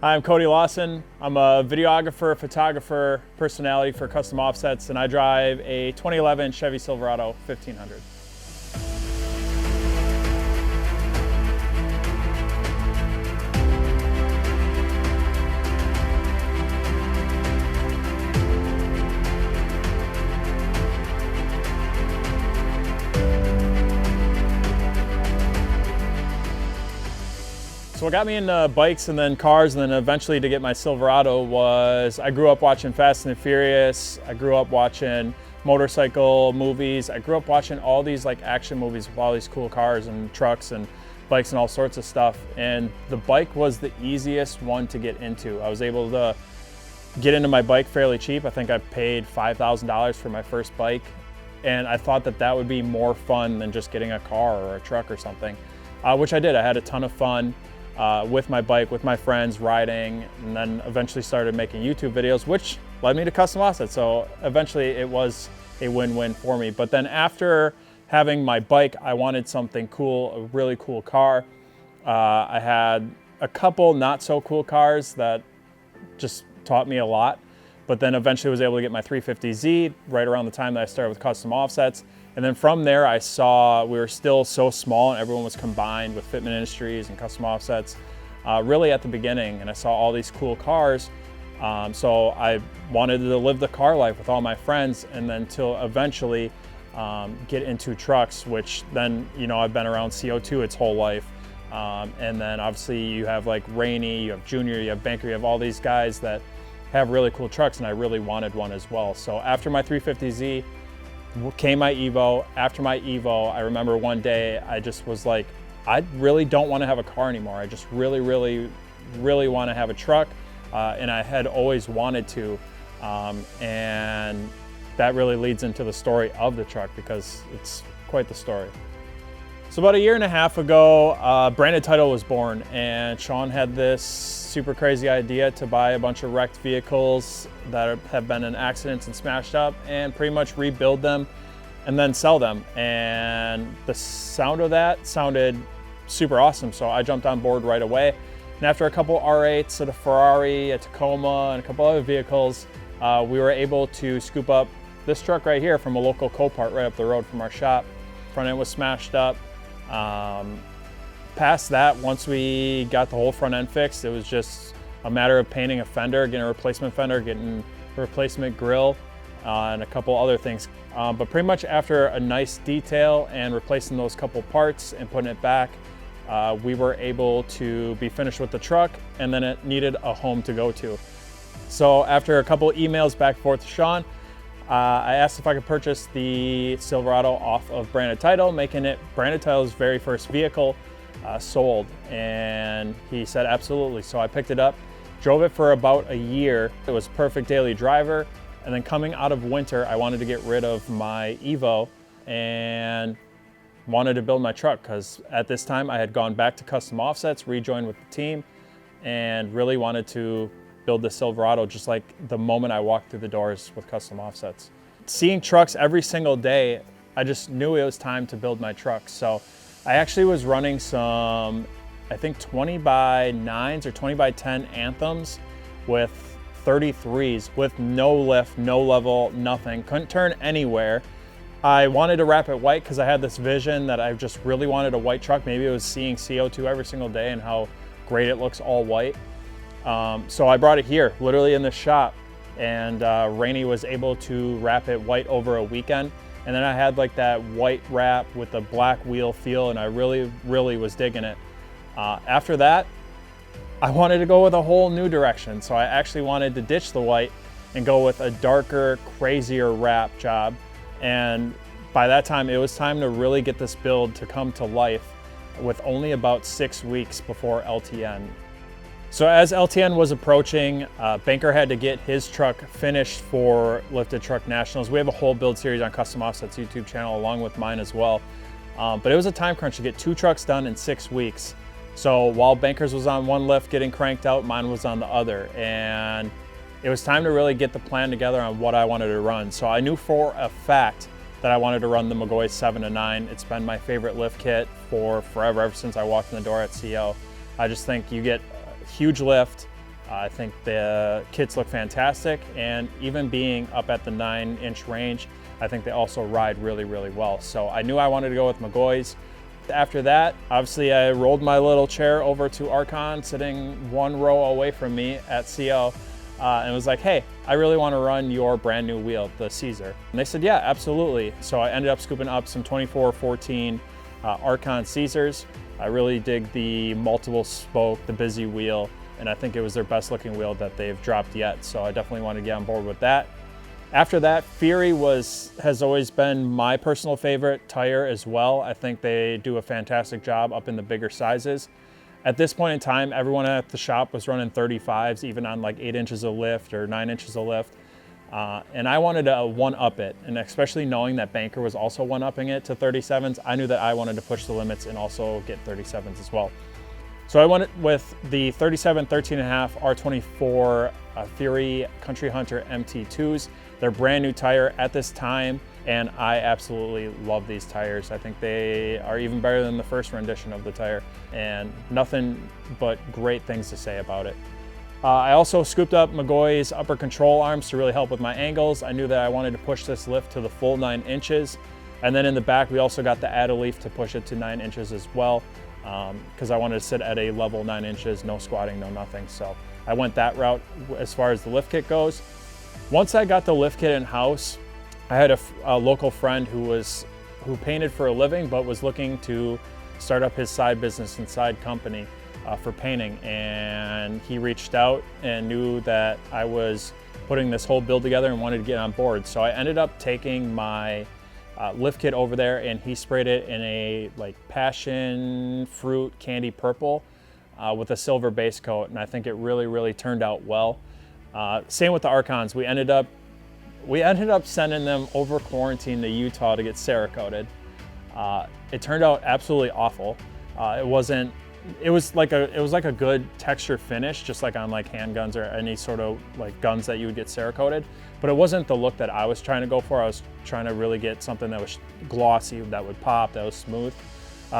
I'm Cody Lawson. I'm a videographer, photographer, personality for Custom Offsets, and I drive a 2011 Chevy Silverado 1500. So what got me into bikes and then cars and then eventually to get my Silverado was I grew up watching Fast and Furious. I grew up watching motorcycle movies. I grew up watching all these like action movies with all these cool cars and trucks and bikes and all sorts of stuff. And the bike was the easiest one to get into. I was able to get into my bike fairly cheap. I think I paid $5,000 for my first bike. And I thought that that would be more fun than just getting a car or a truck or something, which I did. I had a ton of fun. With my bike, with my friends, riding, and then eventually started making YouTube videos, which led me to Custom Offsets. So eventually it was a win-win for me. But then after having my bike, I wanted something cool, a really cool car. I had a couple not so cool cars that just taught me a lot. But then eventually was able to get my 350Z right around the time that I started with Custom Offsets. And then from there, I saw we were still so small and everyone was combined with Fitment Industries and Custom Offsets really at the beginning. And I saw all these cool cars. So I wanted to live the car life with all my friends and then till eventually get into trucks, which then, you know, I've been around CO2 its whole life. And then obviously you have like Rainey, you have Junior, you have Banker, you have all these guys that have really cool trucks and I really wanted one as well. So after my 350Z, came my Evo. After my Evo, I remember one day I just was like, I really don't want to have a car anymore. I just really want to have a truck. And I had always wanted to. And that really leads into the story of the truck because it's quite the story. So about a year and a half ago, Branded Title was born and Sean had this super crazy idea to buy a bunch of wrecked vehicles that have been in accidents and smashed up and pretty much rebuild them and then sell them. And the sound of that sounded super awesome. So I jumped on board right away. And after a couple R8s at a Ferrari, a Tacoma, and a couple other vehicles, we were able to scoop up this truck right here from a local Copart right up the road from our shop. Front end was smashed up. Past that, once we got the whole front end fixed, it was just a matter of painting a fender, getting a replacement fender, getting a replacement grill, and a couple other things. But pretty much after a nice detail and replacing those couple parts and putting it back, we were able to be finished with the truck, and then it needed a home to go to. So after a couple emails back and forth to Sean, I asked if I could purchase the Silverado off of Branded Title, making it Branded Title's very first vehicle sold. And he said absolutely. So I picked it up, drove it for about a year. It was a perfect daily driver. And then coming out of winter, I wanted to get rid of my Evo and wanted to build my truck because at this time I had gone back to Custom Offsets, rejoined with the team, and really wanted to build the Silverado just like the moment I walked through the doors with Custom Offsets. Seeing trucks every single day, I just knew it was time to build my truck. So I actually was running some, I think 20x9s or 20x10 Anthems with 33s with no lift, no level, nothing. Couldn't turn anywhere. I wanted to wrap it white because I had this vision that I just really wanted a white truck. Maybe it was seeing CO2 every single day and how great it looks all white. So I brought it here, literally in the shop, and Rainey was able to wrap it white over a weekend. And then I had like that white wrap with the black wheel feel, and I really was digging it. After that, I wanted to go with a whole new direction. So I actually wanted to ditch the white and go with a darker, crazier wrap job. And by that time, it was time to really get this build to come to life with only about 6 weeks before LTN. So as LTN was approaching, Banker had to get his truck finished for Lifted Truck Nationals. We have a whole build series on Custom Offsets YouTube channel along with mine as well. But it was a time crunch to get 2 trucks done in 6 weeks. So while Banker's was on one lift getting cranked out, mine was on the other. And it was time to really get the plan together on what I wanted to run. So I knew for a fact that I wanted to run the McGaughy 7-9. It's been my favorite lift kit for forever, ever since I walked in the door at CO. I just think you get huge lift, I think the kits look fantastic, and even being up at the 9-inch range, I think they also ride really, really well. So I knew I wanted to go with Megoys. After that, obviously I rolled my little chair over to Archon, sitting one row away from me at CO, and was like, hey, I really want to run your brand new wheel, the Caesar. And they said, yeah, absolutely. So I ended up scooping up some 2414 Archon Caesars. I really dig the multiple spoke, the busy wheel, and I think it was their best looking wheel that they've dropped yet. So I definitely wanted to get on board with that. After that, Fury has always been my personal favorite tire as well. I think they do a fantastic job up in the bigger sizes. At this point in time, everyone at the shop was running 35s, even on like 8 inches of lift or 9 inches of lift. And I wanted to one-up it, and especially knowing that Banker was also one-upping it to 37s, I knew that I wanted to push the limits and also get 37s as well. So I went with the 37 13.5 R24 Fury Country Hunter MT2s. They're brand new tire at this time, and I absolutely love these tires. I think they are even better than the first rendition of the tire, and nothing but great things to say about it. I also scooped up Megoy's upper control arms to really help with my angles. I knew that I wanted to push this lift to the full 9 inches. And then in the back, we also got the add-a-leaf to push it to 9 inches as well, because I wanted to sit at a level 9 inches, no squatting, no nothing. So I went that route as far as the lift kit goes. Once I got the lift kit in-house, I had a local friend who painted for a living, but was looking to start up his side business and side company for painting. And he reached out and knew that I was putting this whole build together and wanted to get on board. So I ended up taking my lift kit over there, and he sprayed it in a like passion fruit candy purple with a silver base coat, and I think it really, really turned out well. Same with the Archons. We ended up sending them over quarantine to Utah to get Cerakoted. It turned out absolutely awful. It was like a good texture finish, just like on like handguns or any sort of like guns that you would get Cerakoted. But it wasn't the look that I was trying to go for. I was trying to really get something that was glossy, that would pop, that was smooth.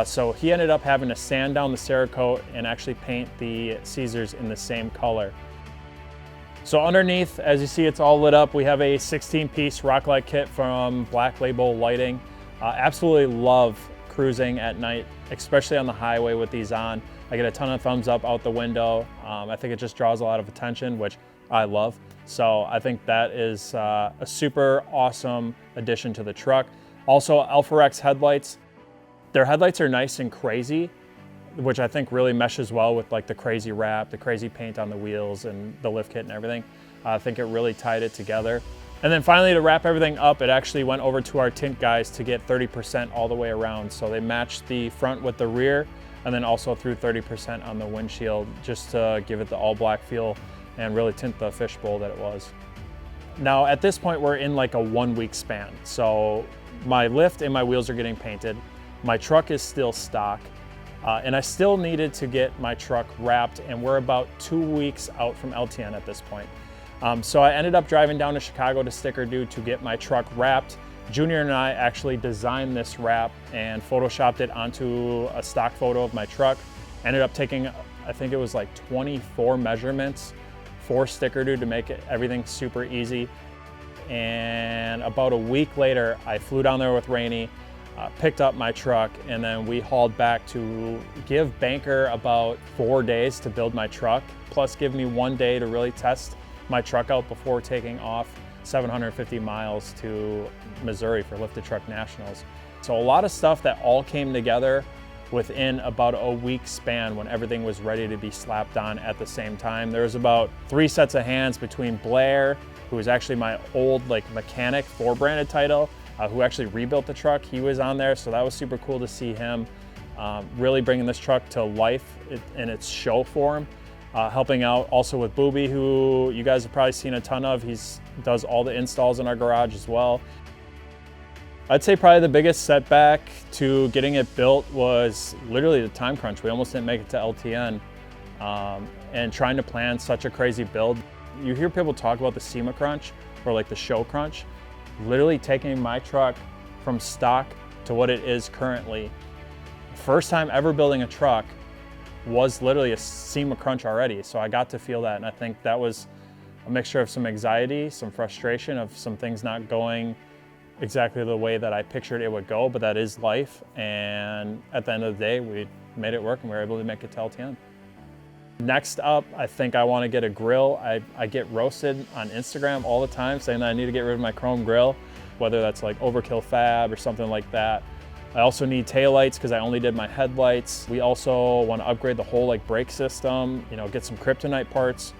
So he ended up having to sand down the Cerakote and actually paint the Caesars in the same color. So underneath, as you see, it's all lit up. We have a 16-piece Rocklight kit from Black Label Lighting. Absolutely love cruising at night, especially on the highway with these on. I get a ton of thumbs up out the window. I think it just draws a lot of attention, which I love. So I think that is a super awesome addition to the truck. Also, Alpharex headlights. Their headlights are nice and crazy, which I think really meshes well with like the crazy wrap, the crazy paint on the wheels and the lift kit and everything. I think it really tied it together. And then finally, to wrap everything up, it actually went over to our tint guys to get 30% all the way around. So they matched the front with the rear, and then also threw 30% on the windshield just to give it the all black feel and really tint the fishbowl that it was. Now at this point, we're in like a 1-week span. So my lift and my wheels are getting painted. My truck is still stock. And I still needed to get my truck wrapped, and we're about 2 weeks out from LTN at this point. So I ended up driving down to Chicago to Sticker Dude to get my truck wrapped. Junior and I actually designed this wrap and photoshopped it onto a stock photo of my truck. Ended up taking, I think it was like 24 measurements for Sticker Dude to make everything super easy. And about a week later, I flew down there with Rainey, picked up my truck, and then we hauled back to give Banker about 4 days to build my truck, plus give me 1 day to really test my truck out before taking off 750 miles to Missouri for Lifted Truck Nationals. So a lot of stuff that all came together within about a week span when everything was ready to be slapped on at the same time. There was about 3 sets of hands between Blair, who was actually my old like mechanic for branded title, who actually rebuilt the truck. He was on there, so that was super cool to see him really bringing this truck to life in its show form. Helping out also with Booby, who you guys have probably seen a ton of. He does all the installs in our garage as well. I'd say probably the biggest setback to getting it built was literally the time crunch. We almost didn't make it to LTN, and trying to plan such a crazy build. You hear people talk about the SEMA crunch or like the show crunch. Literally taking my truck from stock to what it is currently. First time ever building a truck was literally a SEMA crunch already. So I got to feel that, and I think that was a mixture of some anxiety, some frustration of some things not going exactly the way that I pictured it would go, but that is life. And at the end of the day, we made it work and we were able to make it to LTN. Next up, I think I want to get a grill. I get roasted on Instagram all the time saying that I need to get rid of my chrome grill, whether that's like Overkill Fab or something like that. I also need taillights because I only did my headlights. We also want to upgrade the whole like brake system, you know, get some kryptonite parts,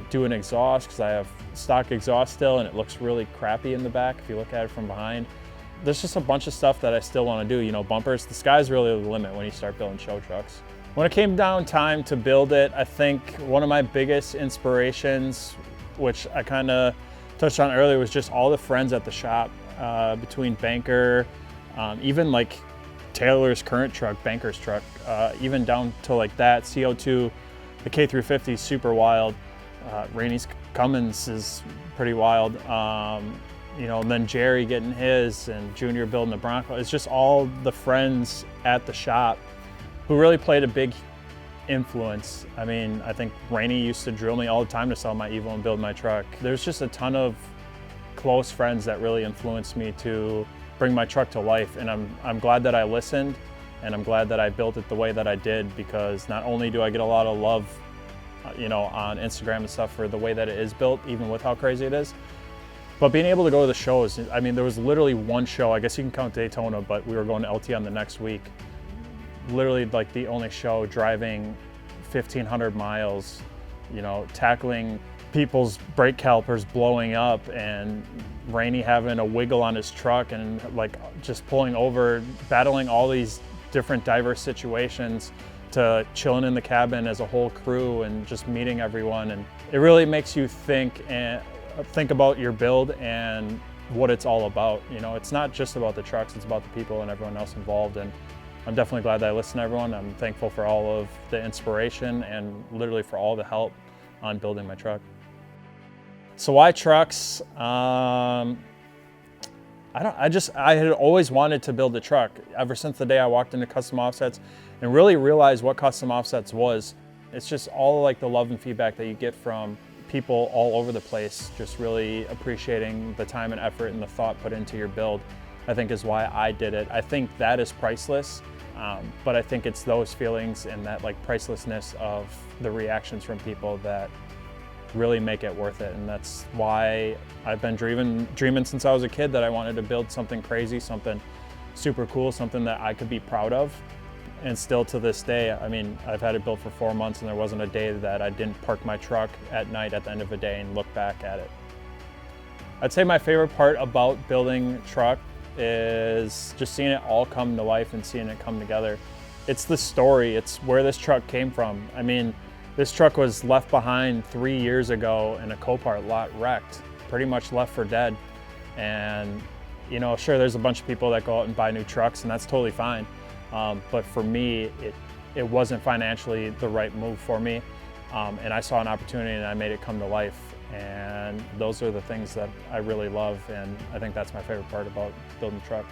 do an exhaust because I have stock exhaust still and it looks really crappy in the back if you look at it from behind. There's just a bunch of stuff that I still want to do, you know, bumpers. The sky's really the limit when you start building show trucks. When it came down time to build it, I think one of my biggest inspirations, which I kind of touched on earlier, was just all the friends at the shop, between Banker, even like Taylor's current truck, Banker's truck, even down to like that, CO2, the K350 is super wild. Rainey's Cummins is pretty wild. You know, and then Jerry getting his and Junior building the Bronco. It's just all the friends at the shop who really played a big influence. I mean, I think Rainey used to drill me all the time to sell my Evo and build my truck. There's just a ton of close friends that really influenced me to bring my truck to life, and I'm glad that I listened, and I'm glad that I built it the way that I did, because not only do I get a lot of love, you know, on Instagram and stuff for the way that it is built, even with how crazy it is, but being able to go to the shows. I mean, there was literally one show, I guess you can count Daytona, but we were going to LTN the next week. Literally like the only show, driving 1,500 miles, you know, tackling people's brake calipers blowing up, and Rainey having a wiggle on his truck and like just pulling over, battling all these different diverse situations, to chilling in the cabin as a whole crew and just meeting everyone. And it really makes you think about your build and what it's all about. You know, it's not just about the trucks, it's about the people and everyone else involved. And I'm definitely glad that I listened to everyone. I'm thankful for all of the inspiration and literally for all the help on building my truck. So why trucks? I had always wanted to build a truck ever since the day I walked into Custom Offsets and really realized what Custom Offsets was. It's just all like the love and feedback that you get from people all over the place, just really appreciating the time and effort and the thought put into your build, I think is why I did it. I think that is priceless, but I think it's those feelings and that like pricelessness of the reactions from people that really make it worth it. And that's why I've been dreaming since I was a kid that I wanted to build something crazy, something super cool, something that I could be proud of. And still to this day, I mean, I've had it built for 4 months and there wasn't a day that I didn't park my truck at night at the end of the day and look back at it. I'd say my favorite part about building a truck is just seeing it all come to life and seeing it come together. It's the story, it's where this truck came from. I mean, this truck was left behind 3 years ago in a Copart lot, wrecked, pretty much left for dead. And, you know, sure, there's a bunch of people that go out and buy new trucks, and that's totally fine. But for me, it wasn't financially the right move for me. And I saw an opportunity and I made it come to life. And those are the things that I really love. And I think that's my favorite part about building a truck.